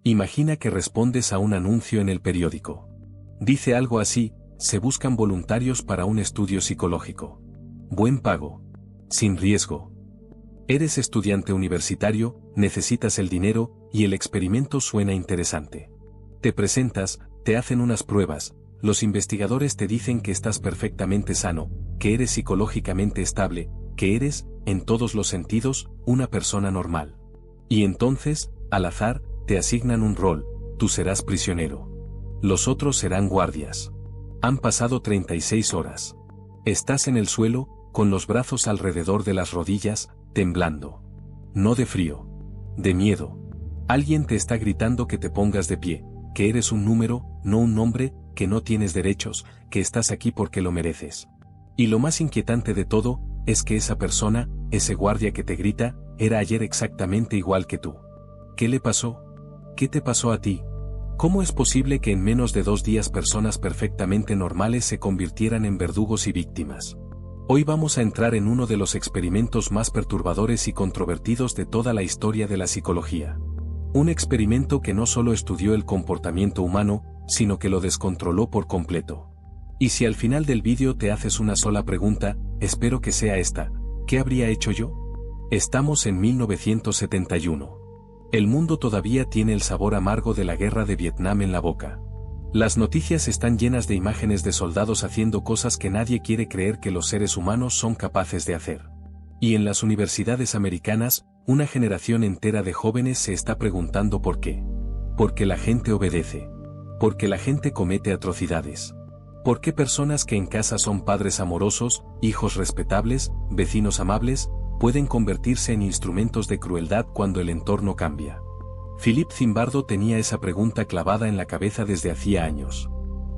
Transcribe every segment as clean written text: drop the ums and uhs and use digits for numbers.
Imagina que respondes a un anuncio en el periódico. Dice algo así: se buscan voluntarios para un estudio psicológico. Buen pago. Sin riesgo. Eres estudiante universitario, necesitas el dinero, y el experimento suena interesante. Te presentas, te hacen unas pruebas, los investigadores te dicen que estás perfectamente sano, que eres psicológicamente estable, que eres, en todos los sentidos, una persona normal. Y entonces, al azar, te asignan un rol: tú serás prisionero. Los otros serán guardias. Han pasado 36 horas. Estás en el suelo, con los brazos alrededor de las rodillas, temblando. No de frío. De miedo. Alguien te está gritando que te pongas de pie, que eres un número, no un nombre, que no tienes derechos, que estás aquí porque lo mereces. Y lo más inquietante de todo, es que esa persona, ese guardia que te grita, era ayer exactamente igual que tú. ¿Qué le pasó? ¿Qué te pasó a ti? ¿Cómo es posible que en menos de 2 días personas perfectamente normales se convirtieran en verdugos y víctimas? Hoy vamos a entrar en uno de los experimentos más perturbadores y controvertidos de toda la historia de la psicología. Un experimento que no solo estudió el comportamiento humano, sino que lo descontroló por completo. Y si al final del vídeo te haces una sola pregunta, espero que sea esta: ¿qué habría hecho yo? Estamos en 1971. El mundo todavía tiene el sabor amargo de la guerra de Vietnam en la boca. Las noticias están llenas de imágenes de soldados haciendo cosas que nadie quiere creer que los seres humanos son capaces de hacer. Y en las universidades americanas, una generación entera de jóvenes se está preguntando por qué. Porque la gente obedece. Porque la gente comete atrocidades. ¿Por qué personas que en casa son padres amorosos, hijos respetables, vecinos amables, pueden convertirse en instrumentos de crueldad cuando el entorno cambia? Philip Zimbardo tenía esa pregunta clavada en la cabeza desde hacía años.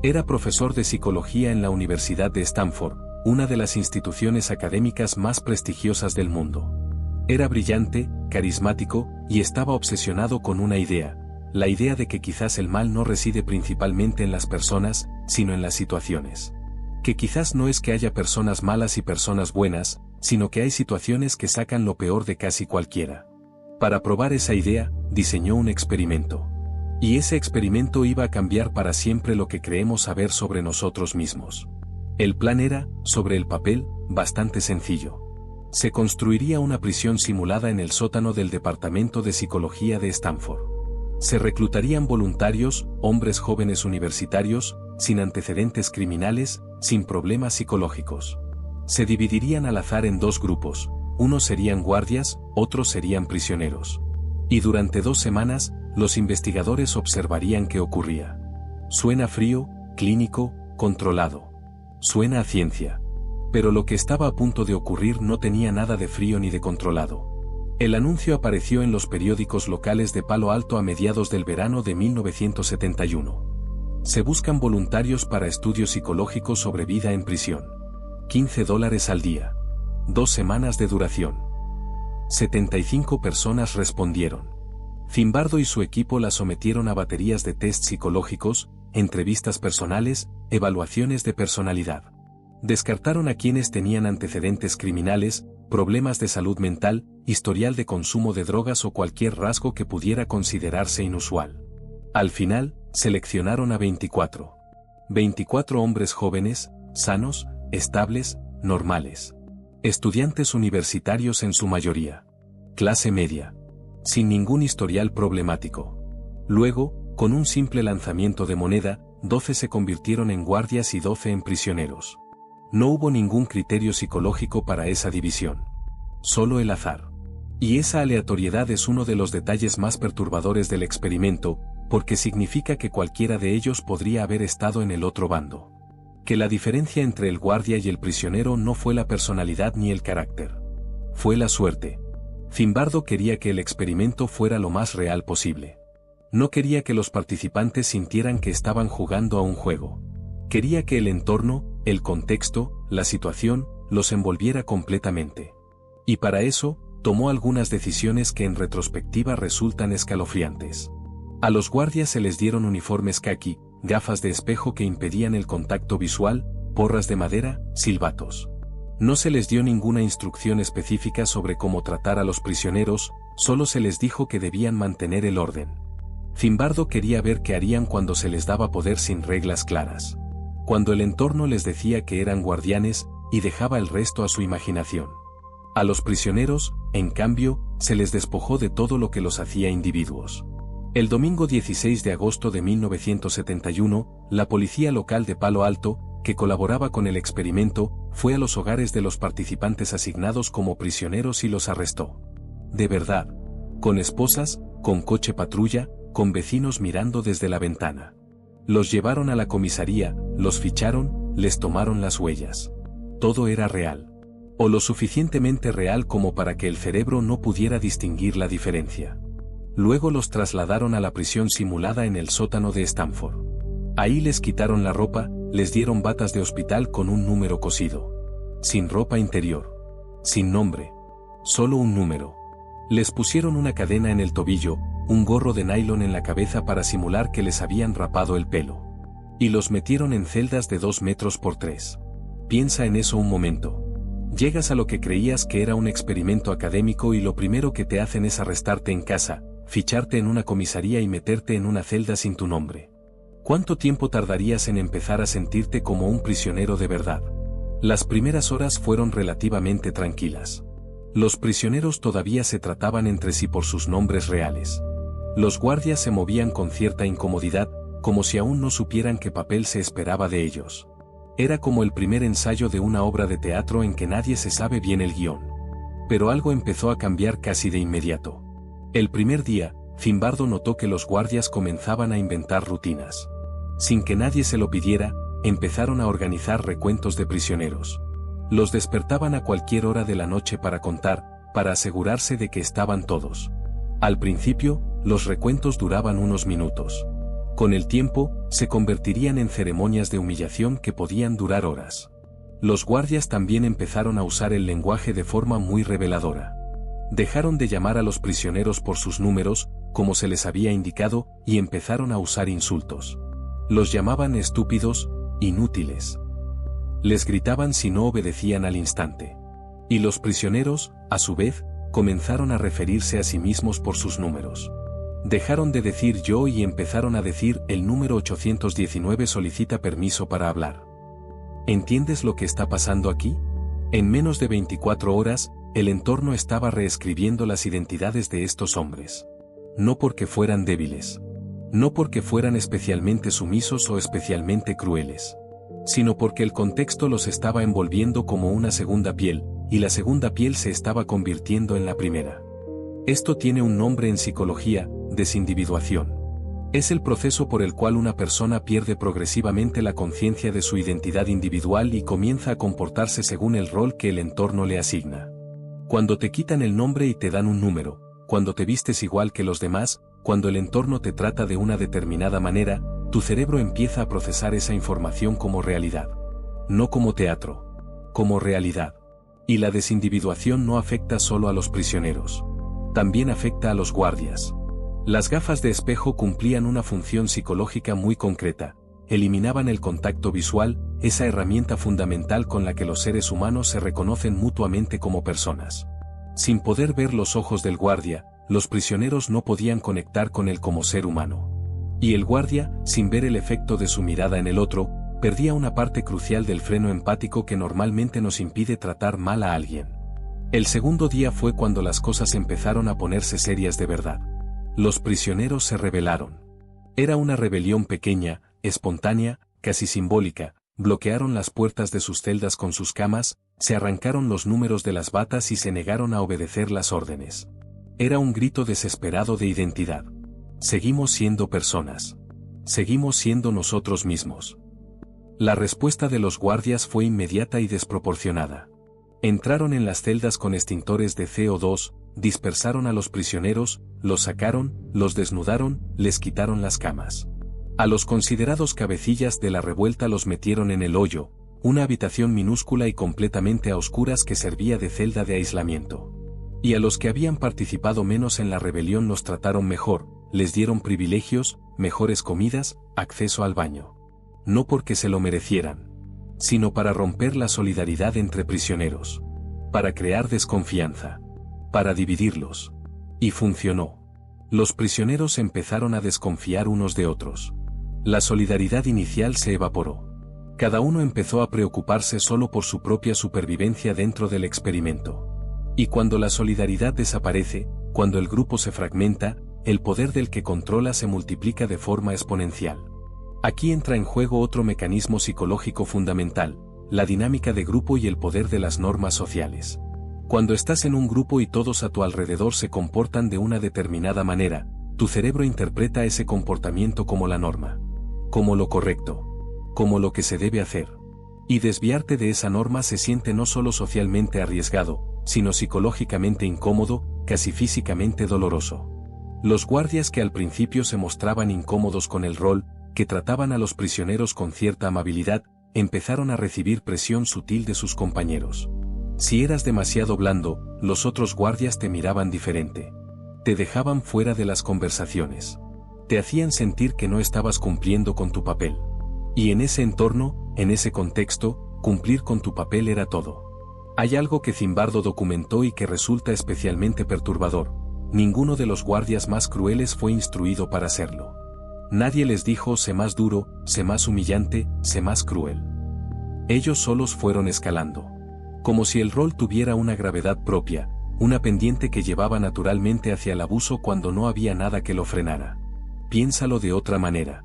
Era profesor de psicología en la Universidad de Stanford, una de las instituciones académicas más prestigiosas del mundo. Era brillante, carismático, y estaba obsesionado con una idea: la idea de que quizás el mal no reside principalmente en las personas, sino en las situaciones. Que quizás no es que haya personas malas y personas buenas, sino que hay situaciones que sacan lo peor de casi cualquiera. Para probar esa idea, diseñó un experimento. Y ese experimento iba a cambiar para siempre lo que creemos saber sobre nosotros mismos. El plan era, sobre el papel, bastante sencillo. Se construiría una prisión simulada en el sótano del Departamento de Psicología de Stanford. Se reclutarían voluntarios, hombres jóvenes universitarios, sin antecedentes criminales, sin problemas psicológicos. Se dividirían al azar en 2 grupos: unos serían guardias, otros serían prisioneros. Y durante 2 semanas, los investigadores observarían qué ocurría. Suena frío, clínico, controlado. Suena a ciencia. Pero lo que estaba a punto de ocurrir no tenía nada de frío ni de controlado. El anuncio apareció en los periódicos locales de Palo Alto a mediados del verano de 1971. Se buscan voluntarios para estudios psicológicos sobre vida en prisión. $15 al día. 2 semanas de duración. 75 personas respondieron. Zimbardo y su equipo la sometieron a baterías de test psicológicos, entrevistas personales, evaluaciones de personalidad. Descartaron a quienes tenían antecedentes criminales, problemas de salud mental, historial de consumo de drogas o cualquier rasgo que pudiera considerarse inusual. Al final, seleccionaron a 24. 24 hombres jóvenes, sanos, estables, normales. Estudiantes universitarios en su mayoría. Clase media. Sin ningún historial problemático. Luego, con un simple lanzamiento de moneda, 12 se convirtieron en guardias y 12 en prisioneros. No hubo ningún criterio psicológico para esa división. Solo el azar. Y esa aleatoriedad es uno de los detalles más perturbadores del experimento, porque significa que cualquiera de ellos podría haber estado en el otro bando. Que la diferencia entre el guardia y el prisionero no fue la personalidad ni el carácter. Fue la suerte. Zimbardo quería que el experimento fuera lo más real posible. No quería que los participantes sintieran que estaban jugando a un juego. Quería que el entorno, el contexto, la situación, los envolviera completamente. Y para eso, tomó algunas decisiones que en retrospectiva resultan escalofriantes. A los guardias se les dieron uniformes caqui, gafas de espejo que impedían el contacto visual, porras de madera, silbatos. No se les dio ninguna instrucción específica sobre cómo tratar a los prisioneros, solo se les dijo que debían mantener el orden. Zimbardo quería ver qué harían cuando se les daba poder sin reglas claras. Cuando el entorno les decía que eran guardianes, y dejaba el resto a su imaginación. A los prisioneros, en cambio, se les despojó de todo lo que los hacía individuos. El domingo 16 de agosto de 1971, la policía local de Palo Alto, que colaboraba con el experimento, fue a los hogares de los participantes asignados como prisioneros y los arrestó. De verdad. Con esposas, con coche patrulla, con vecinos mirando desde la ventana. Los llevaron a la comisaría, los ficharon, les tomaron las huellas. Todo era real. O lo suficientemente real como para que el cerebro no pudiera distinguir la diferencia. Luego los trasladaron a la prisión simulada en el sótano de Stanford. Ahí les quitaron la ropa, les dieron batas de hospital con un número cosido. Sin ropa interior. Sin nombre. Solo un número. Les pusieron una cadena en el tobillo, un gorro de nylon en la cabeza para simular que les habían rapado el pelo. Y los metieron en celdas de 2 metros por 3. Piensa en eso un momento. Llegas a lo que creías que era un experimento académico y lo primero que te hacen es arrestarte en casa, ficharte en una comisaría y meterte en una celda sin tu nombre. ¿Cuánto tiempo tardarías en empezar a sentirte como un prisionero de verdad? Las primeras horas fueron relativamente tranquilas. Los prisioneros todavía se trataban entre sí por sus nombres reales. Los guardias se movían con cierta incomodidad, como si aún no supieran qué papel se esperaba de ellos. Era como el primer ensayo de una obra de teatro en que nadie se sabe bien el guión. Pero algo empezó a cambiar casi de inmediato. El primer día, Zimbardo notó que los guardias comenzaban a inventar rutinas. Sin que nadie se lo pidiera, empezaron a organizar recuentos de prisioneros. Los despertaban a cualquier hora de la noche para contar, para asegurarse de que estaban todos. Al principio, los recuentos duraban unos minutos. Con el tiempo, se convertirían en ceremonias de humillación que podían durar horas. Los guardias también empezaron a usar el lenguaje de forma muy reveladora. Dejaron de llamar a los prisioneros por sus números, como se les había indicado, y empezaron a usar insultos. Los llamaban estúpidos, inútiles. Les gritaban si no obedecían al instante. Y los prisioneros, a su vez, comenzaron a referirse a sí mismos por sus números. Dejaron de decir yo y empezaron a decir el número 819 solicita permiso para hablar. ¿Entiendes lo que está pasando aquí? En menos de 24 horas, el entorno estaba reescribiendo las identidades de estos hombres. No porque fueran débiles. No porque fueran especialmente sumisos o especialmente crueles. Sino porque el contexto los estaba envolviendo como una segunda piel, y la segunda piel se estaba convirtiendo en la primera. Esto tiene un nombre en psicología: desindividuación. Es el proceso por el cual una persona pierde progresivamente la conciencia de su identidad individual y comienza a comportarse según el rol que el entorno le asigna. Cuando te quitan el nombre y te dan un número, cuando te vistes igual que los demás, cuando el entorno te trata de una determinada manera, tu cerebro empieza a procesar esa información como realidad. No como teatro. Como realidad. Y la desindividuación no afecta solo a los prisioneros. También afecta a los guardias. Las gafas de espejo cumplían una función psicológica muy concreta. Eliminaban el contacto visual, esa herramienta fundamental con la que los seres humanos se reconocen mutuamente como personas. Sin poder ver los ojos del guardia, los prisioneros no podían conectar con él como ser humano. Y el guardia, sin ver el efecto de su mirada en el otro, perdía una parte crucial del freno empático que normalmente nos impide tratar mal a alguien. El segundo día fue cuando las cosas empezaron a ponerse serias de verdad. Los prisioneros se rebelaron. Era una rebelión pequeña, espontánea, casi simbólica. Bloquearon las puertas de sus celdas con sus camas, se arrancaron los números de las batas y se negaron a obedecer las órdenes. Era un grito desesperado de identidad. Seguimos siendo personas. Seguimos siendo nosotros mismos. La respuesta de los guardias fue inmediata y desproporcionada. Entraron en las celdas con extintores de CO2, dispersaron a los prisioneros, los sacaron, los desnudaron, les quitaron las camas. A los considerados cabecillas de la revuelta los metieron en el hoyo, una habitación minúscula y completamente a oscuras que servía de celda de aislamiento. Y a los que habían participado menos en la rebelión los trataron mejor, les dieron privilegios, mejores comidas, acceso al baño. No porque se lo merecieran, sino para romper la solidaridad entre prisioneros. Para crear desconfianza. Para dividirlos. Y funcionó. Los prisioneros empezaron a desconfiar unos de otros. La solidaridad inicial se evaporó. Cada uno empezó a preocuparse solo por su propia supervivencia dentro del experimento. Y cuando la solidaridad desaparece, cuando el grupo se fragmenta, el poder del que controla se multiplica de forma exponencial. Aquí entra en juego otro mecanismo psicológico fundamental, la dinámica de grupo y el poder de las normas sociales. Cuando estás en un grupo y todos a tu alrededor se comportan de una determinada manera, tu cerebro interpreta ese comportamiento como la norma, como lo correcto, como lo que se debe hacer. Y desviarte de esa norma se siente no solo socialmente arriesgado, sino psicológicamente incómodo, casi físicamente doloroso. Los guardias que al principio se mostraban incómodos con el rol, que trataban a los prisioneros con cierta amabilidad, empezaron a recibir presión sutil de sus compañeros. Si eras demasiado blando, los otros guardias te miraban diferente. Te dejaban fuera de las conversaciones. Te hacían sentir que no estabas cumpliendo con tu papel. Y en ese entorno, en ese contexto, cumplir con tu papel era todo. Hay algo que Zimbardo documentó y que resulta especialmente perturbador. Ninguno de los guardias más crueles fue instruido para hacerlo. Nadie les dijo sé más duro, sé más humillante, sé más cruel. Ellos solos fueron escalando. Como si el rol tuviera una gravedad propia, una pendiente que llevaba naturalmente hacia el abuso cuando no había nada que lo frenara. Piénsalo de otra manera.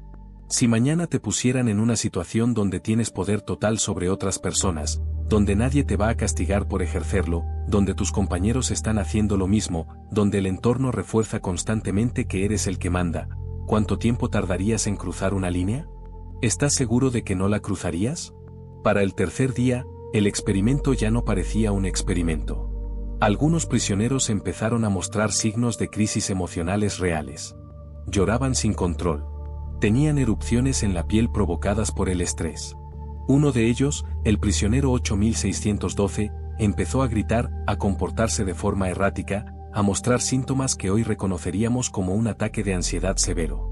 Si mañana te pusieran en una situación donde tienes poder total sobre otras personas, donde nadie te va a castigar por ejercerlo, donde tus compañeros están haciendo lo mismo, donde el entorno refuerza constantemente que eres el que manda, ¿cuánto tiempo tardarías en cruzar una línea? ¿Estás seguro de que no la cruzarías? Para el tercer día, el experimento ya no parecía un experimento. Algunos prisioneros empezaron a mostrar signos de crisis emocionales reales. Lloraban sin control. Tenían erupciones en la piel provocadas por el estrés. Uno de ellos, el prisionero 8612, empezó a gritar, a comportarse de forma errática, a mostrar síntomas que hoy reconoceríamos como un ataque de ansiedad severo.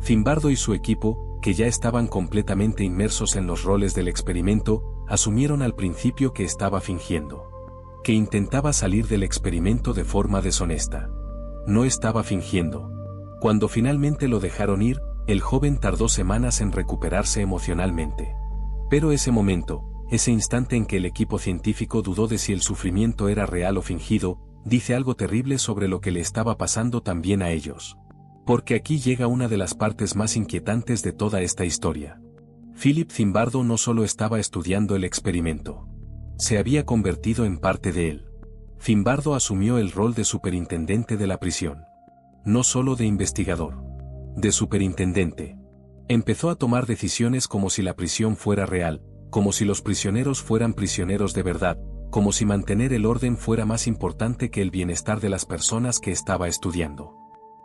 Zimbardo y su equipo, que ya estaban completamente inmersos en los roles del experimento, asumieron al principio que estaba fingiendo. Que intentaba salir del experimento de forma deshonesta. No estaba fingiendo. Cuando finalmente lo dejaron ir, el joven tardó semanas en recuperarse emocionalmente. Pero ese momento, ese instante en que el equipo científico dudó de si el sufrimiento era real o fingido, dice algo terrible sobre lo que le estaba pasando también a ellos. Porque aquí llega una de las partes más inquietantes de toda esta historia. Philip Zimbardo no solo estaba estudiando el experimento. Se había convertido en parte de él. Zimbardo asumió el rol de superintendente de la prisión. No solo de investigador. De superintendente. Empezó a tomar decisiones como si la prisión fuera real, como si los prisioneros fueran prisioneros de verdad, como si mantener el orden fuera más importante que el bienestar de las personas que estaba estudiando.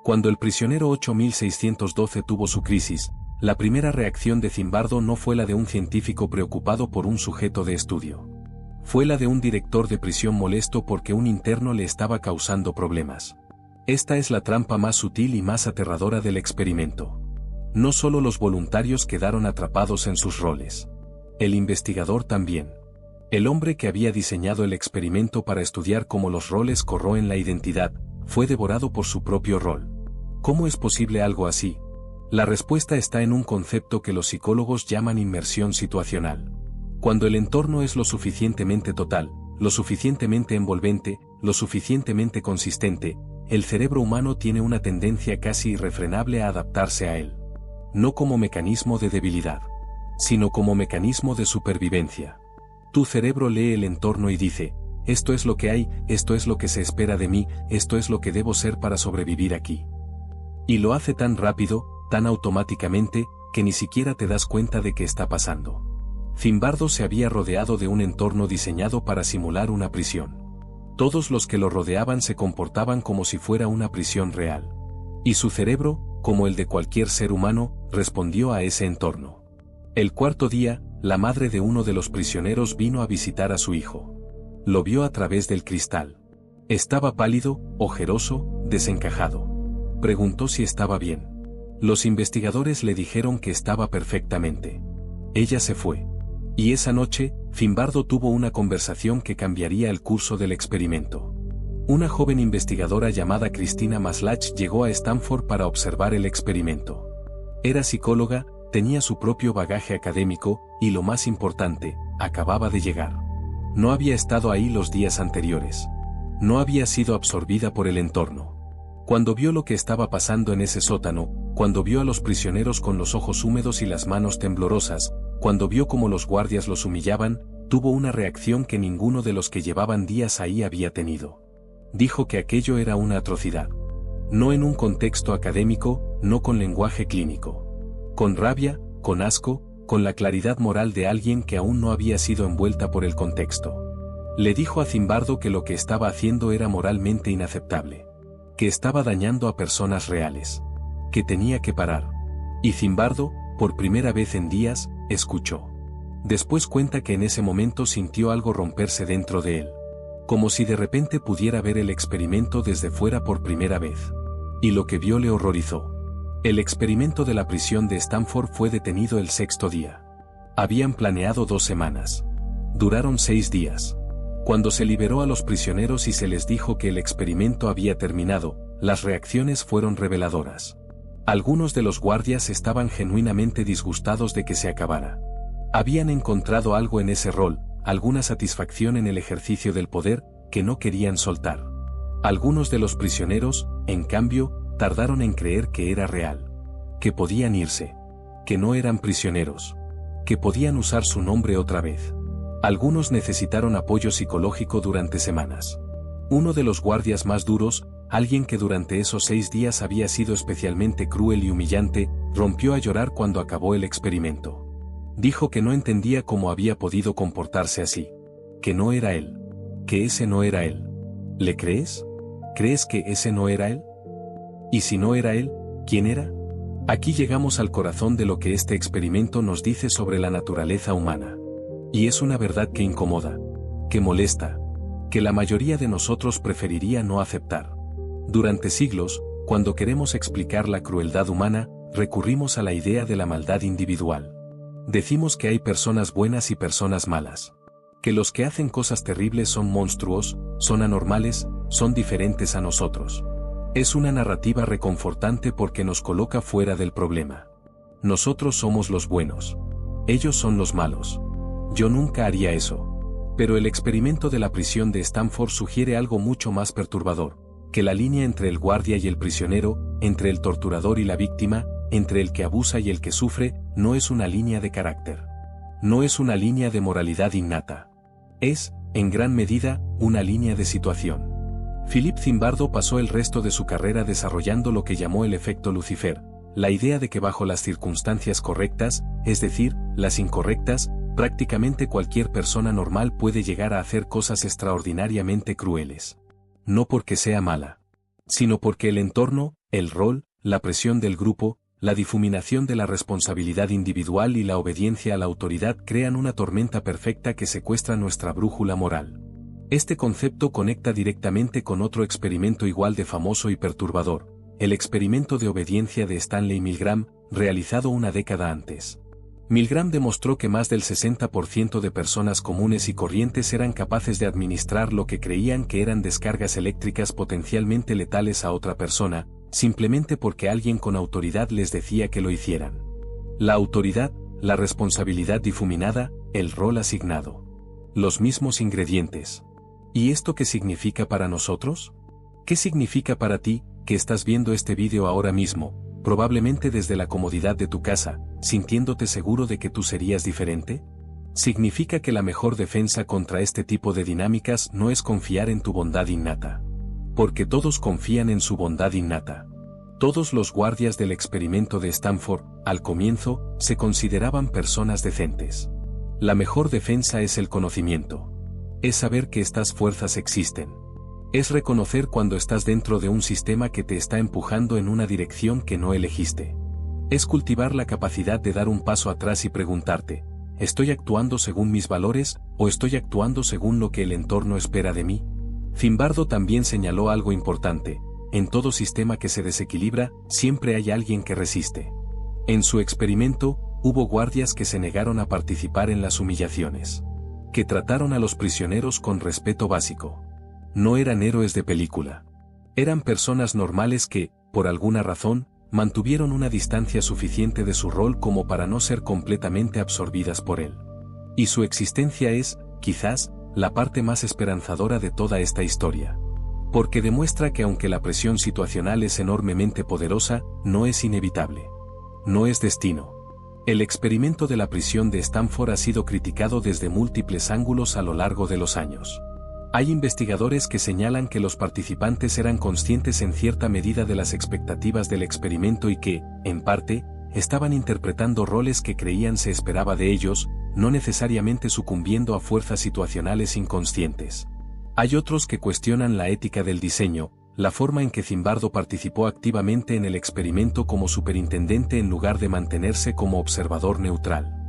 Cuando el prisionero 8612 tuvo su crisis, la primera reacción de Zimbardo no fue la de un científico preocupado por un sujeto de estudio. Fue la de un director de prisión molesto porque un interno le estaba causando problemas. Esta es la trampa más sutil y más aterradora del experimento. No solo los voluntarios quedaron atrapados en sus roles. El investigador también. El hombre que había diseñado el experimento para estudiar cómo los roles corroen la identidad, fue devorado por su propio rol. ¿Cómo es posible algo así? La respuesta está en un concepto que los psicólogos llaman inmersión situacional. Cuando el entorno es lo suficientemente total, lo suficientemente envolvente, lo suficientemente consistente, el cerebro humano tiene una tendencia casi irrefrenable a adaptarse a él. No como mecanismo de debilidad, sino como mecanismo de supervivencia. Tu cerebro lee el entorno y dice, esto es lo que hay, esto es lo que se espera de mí, esto es lo que debo ser para sobrevivir aquí. Y lo hace tan rápido, tan automáticamente, que ni siquiera te das cuenta de qué está pasando. Zimbardo se había rodeado de un entorno diseñado para simular una prisión. Todos los que lo rodeaban se comportaban como si fuera una prisión real. Y su cerebro, como el de cualquier ser humano, respondió a ese entorno. El cuarto día, la madre de uno de los prisioneros vino a visitar a su hijo. Lo vio a través del cristal. Estaba pálido, ojeroso, desencajado. Preguntó si estaba bien. Los investigadores le dijeron que estaba perfectamente. Ella se fue. Y esa noche, Zimbardo tuvo una conversación que cambiaría el curso del experimento. Una joven investigadora llamada Christina Maslach llegó a Stanford para observar el experimento. Era psicóloga, tenía su propio bagaje académico, y lo más importante, acababa de llegar. No había estado ahí los días anteriores. No había sido absorbida por el entorno. Cuando vio lo que estaba pasando en ese sótano, cuando vio a los prisioneros con los ojos húmedos y las manos temblorosas, cuando vio cómo los guardias los humillaban, tuvo una reacción que ninguno de los que llevaban días ahí había tenido. Dijo que aquello era una atrocidad. No en un contexto académico, no con lenguaje clínico. Con rabia, con asco, con la claridad moral de alguien que aún no había sido envuelta por el contexto. Le dijo a Zimbardo que lo que estaba haciendo era moralmente inaceptable. Que estaba dañando a personas reales. Que tenía que parar. Y Zimbardo, por primera vez en días, escuchó. Después cuenta que en ese momento sintió algo romperse dentro de él. Como si de repente pudiera ver el experimento desde fuera por primera vez. Y lo que vio le horrorizó. El experimento de la prisión de Stanford fue detenido el 6º día. Habían planeado 2 semanas. Duraron 6 días. Cuando se liberó a los prisioneros y se les dijo que el experimento había terminado, las reacciones fueron reveladoras. Algunos de los guardias estaban genuinamente disgustados de que se acabara. Habían encontrado algo en ese rol, alguna satisfacción en el ejercicio del poder, que no querían soltar. Algunos de los prisioneros, en cambio, tardaron en creer que era real. Que podían irse. Que no eran prisioneros. Que podían usar su nombre otra vez. Algunos necesitaron apoyo psicológico durante semanas. Uno de los guardias más duros, alguien que durante esos 6 días había sido especialmente cruel y humillante, rompió a llorar cuando acabó el experimento. Dijo que no entendía cómo había podido comportarse así. Que no era él. Que ese no era él. ¿Le crees? ¿Crees que ese no era él? ¿Y si no era él, quién era? Aquí llegamos al corazón de lo que este experimento nos dice sobre la naturaleza humana. Y es una verdad que incomoda, que molesta, que la mayoría de nosotros preferiría no aceptar. Durante siglos, cuando queremos explicar la crueldad humana, recurrimos a la idea de la maldad individual. Decimos que hay personas buenas y personas malas. Que los que hacen cosas terribles son monstruos, son anormales, son diferentes a nosotros. Es una narrativa reconfortante porque nos coloca fuera del problema. Nosotros somos los buenos. Ellos son los malos. Yo nunca haría eso. Pero el experimento de la prisión de Stanford sugiere algo mucho más perturbador, que la línea entre el guardia y el prisionero, entre el torturador y la víctima, entre el que abusa y el que sufre, no es una línea de carácter. No es una línea de moralidad innata. Es, en gran medida, una línea de situación. Philip Zimbardo pasó el resto de su carrera desarrollando lo que llamó el efecto Lucifer, la idea de que bajo las circunstancias correctas, es decir, las incorrectas, prácticamente cualquier persona normal puede llegar a hacer cosas extraordinariamente crueles. No porque sea mala, sino porque el entorno, el rol, la presión del grupo, la difuminación de la responsabilidad individual y la obediencia a la autoridad crean una tormenta perfecta que secuestra nuestra brújula moral. Este concepto conecta directamente con otro experimento igual de famoso y perturbador, el experimento de obediencia de Stanley Milgram, realizado una década antes. Milgram demostró que más del 60% de personas comunes y corrientes eran capaces de administrar lo que creían que eran descargas eléctricas potencialmente letales a otra persona, simplemente porque alguien con autoridad les decía que lo hicieran. La autoridad, la responsabilidad difuminada, el rol asignado. Los mismos ingredientes. ¿Y esto qué significa para nosotros? ¿Qué significa para ti, que estás viendo este vídeo ahora mismo, probablemente desde la comodidad de tu casa, sintiéndote seguro de que tú serías diferente? Significa que la mejor defensa contra este tipo de dinámicas no es confiar en tu bondad innata. Porque todos confían en su bondad innata. Todos los guardias del experimento de Stanford, al comienzo, se consideraban personas decentes. La mejor defensa es el conocimiento. Es saber que estas fuerzas existen. Es reconocer cuando estás dentro de un sistema que te está empujando en una dirección que no elegiste. Es cultivar la capacidad de dar un paso atrás y preguntarte, ¿estoy actuando según mis valores, o estoy actuando según lo que el entorno espera de mí? Zimbardo también señaló algo importante: en todo sistema que se desequilibra, siempre hay alguien que resiste. En su experimento, hubo guardias que se negaron a participar en las humillaciones. Que trataron a los prisioneros con respeto básico. No eran héroes de película. Eran personas normales que, por alguna razón, mantuvieron una distancia suficiente de su rol como para no ser completamente absorbidas por él. Y su existencia es, quizás, la parte más esperanzadora de toda esta historia. Porque demuestra que aunque la presión situacional es enormemente poderosa, no es inevitable. No es destino. El experimento de la prisión de Stanford ha sido criticado desde múltiples ángulos a lo largo de los años. Hay investigadores que señalan que los participantes eran conscientes en cierta medida de las expectativas del experimento y que, en parte, estaban interpretando roles que creían se esperaba de ellos, no necesariamente sucumbiendo a fuerzas situacionales inconscientes. Hay otros que cuestionan la ética del diseño, la forma en que Zimbardo participó activamente en el experimento como superintendente en lugar de mantenerse como observador neutral.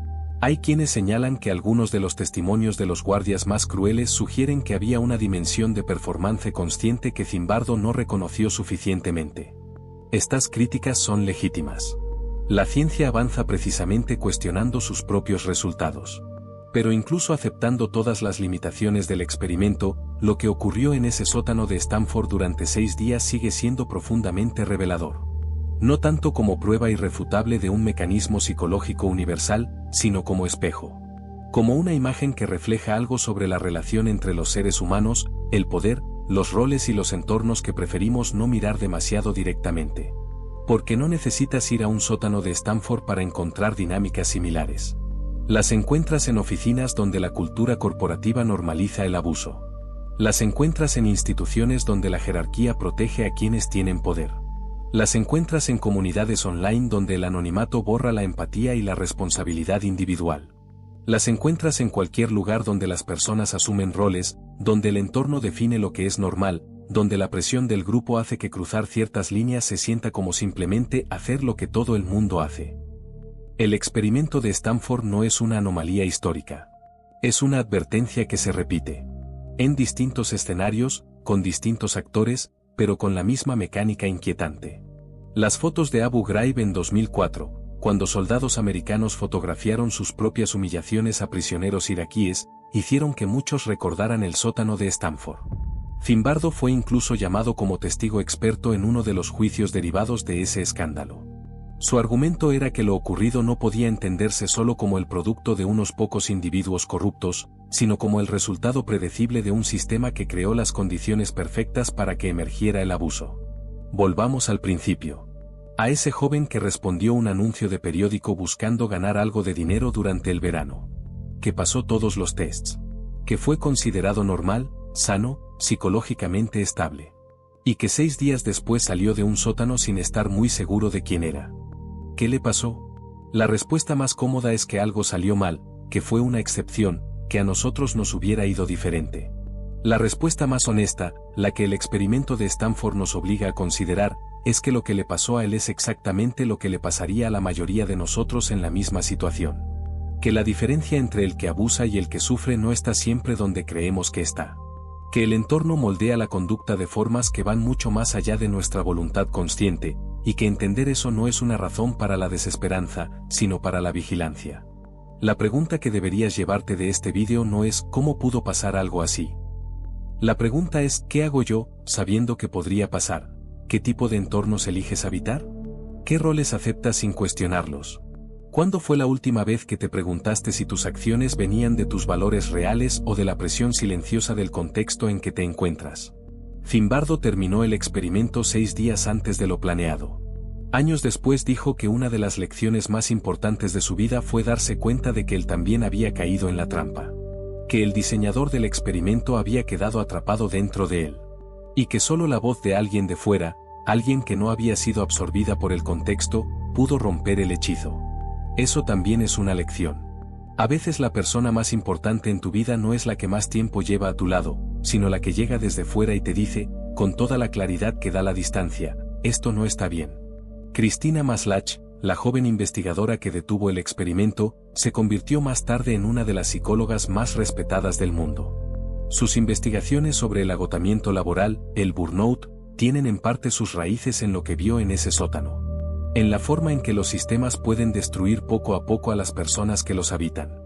Hay quienes señalan que algunos de los testimonios de los guardias más crueles sugieren que había una dimensión de performance consciente que Zimbardo no reconoció suficientemente. Estas críticas son legítimas. La ciencia avanza precisamente cuestionando sus propios resultados. Pero incluso aceptando todas las limitaciones del experimento, lo que ocurrió en ese sótano de Stanford durante 6 días sigue siendo profundamente revelador. No tanto como prueba irrefutable de un mecanismo psicológico universal, sino como espejo. Como una imagen que refleja algo sobre la relación entre los seres humanos, el poder, los roles y los entornos que preferimos no mirar demasiado directamente. Porque no necesitas ir a un sótano de Stanford para encontrar dinámicas similares. Las encuentras en oficinas donde la cultura corporativa normaliza el abuso. Las encuentras en instituciones donde la jerarquía protege a quienes tienen poder. Las encuentras en comunidades online donde el anonimato borra la empatía y la responsabilidad individual. Las encuentras en cualquier lugar donde las personas asumen roles, donde el entorno define lo que es normal, donde la presión del grupo hace que cruzar ciertas líneas se sienta como simplemente hacer lo que todo el mundo hace. El experimento de Stanford no es una anomalía histórica. Es una advertencia que se repite. En distintos escenarios, con distintos actores, pero con la misma mecánica inquietante. Las fotos de Abu Ghraib en 2004, cuando soldados americanos fotografiaron sus propias humillaciones a prisioneros iraquíes, hicieron que muchos recordaran el sótano de Stanford. Zimbardo fue incluso llamado como testigo experto en uno de los juicios derivados de ese escándalo. Su argumento era que lo ocurrido no podía entenderse solo como el producto de unos pocos individuos corruptos, sino como el resultado predecible de un sistema que creó las condiciones perfectas para que emergiera el abuso. Volvamos al principio. A ese joven que respondió un anuncio de periódico buscando ganar algo de dinero durante el verano. Que pasó todos los tests. Que fue considerado normal, sano, psicológicamente estable. Y que 6 días después salió de un sótano sin estar muy seguro de quién era. ¿Qué le pasó? La respuesta más cómoda es que algo salió mal, que fue una excepción, que a nosotros nos hubiera ido diferente. La respuesta más honesta, la que el experimento de Stanford nos obliga a considerar, es que lo que le pasó a él es exactamente lo que le pasaría a la mayoría de nosotros en la misma situación. Que la diferencia entre el que abusa y el que sufre no está siempre donde creemos que está. Que el entorno moldea la conducta de formas que van mucho más allá de nuestra voluntad consciente, y que entender eso no es una razón para la desesperanza, sino para la vigilancia. La pregunta que deberías llevarte de este vídeo no es ¿cómo pudo pasar algo así? La pregunta es ¿qué hago yo, sabiendo que podría pasar? ¿Qué tipo de entornos eliges habitar? ¿Qué roles aceptas sin cuestionarlos? ¿Cuándo fue la última vez que te preguntaste si tus acciones venían de tus valores reales o de la presión silenciosa del contexto en que te encuentras? Zimbardo terminó el experimento 6 días antes de lo planeado. Años después dijo que una de las lecciones más importantes de su vida fue darse cuenta de que él también había caído en la trampa. Que el diseñador del experimento había quedado atrapado dentro de él. Y que solo la voz de alguien de fuera, alguien que no había sido absorbida por el contexto, pudo romper el hechizo. Eso también es una lección. A veces la persona más importante en tu vida no es la que más tiempo lleva a tu lado, sino la que llega desde fuera y te dice, con toda la claridad que da la distancia, esto no está bien. Christina Maslach, la joven investigadora que detuvo el experimento, se convirtió más tarde en una de las psicólogas más respetadas del mundo. Sus investigaciones sobre el agotamiento laboral, el burnout, tienen en parte sus raíces en lo que vio en ese sótano. En la forma en que los sistemas pueden destruir poco a poco a las personas que los habitan.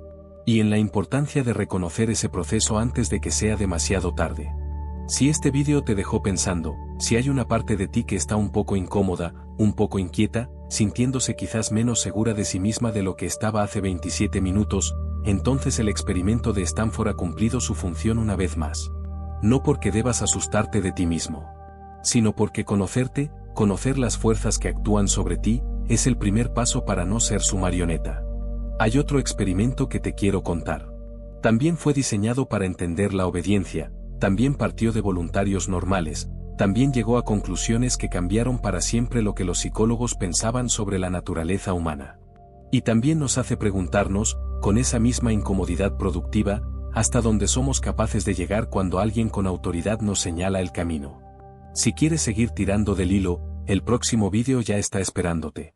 Y en la importancia de reconocer ese proceso antes de que sea demasiado tarde. Si este vídeo te dejó pensando, si hay una parte de ti que está un poco incómoda, un poco inquieta, sintiéndose quizás menos segura de sí misma de lo que estaba hace 27 minutos, entonces el experimento de Stanford ha cumplido su función una vez más. No porque debas asustarte de ti mismo, sino porque conocerte, conocer las fuerzas que actúan sobre ti, es el primer paso para no ser su marioneta. Hay otro experimento que te quiero contar. También fue diseñado para entender la obediencia, también partió de voluntarios normales, también llegó a conclusiones que cambiaron para siempre lo que los psicólogos pensaban sobre la naturaleza humana. Y también nos hace preguntarnos, con esa misma incomodidad productiva, hasta dónde somos capaces de llegar cuando alguien con autoridad nos señala el camino. Si quieres seguir tirando del hilo, el próximo vídeo ya está esperándote.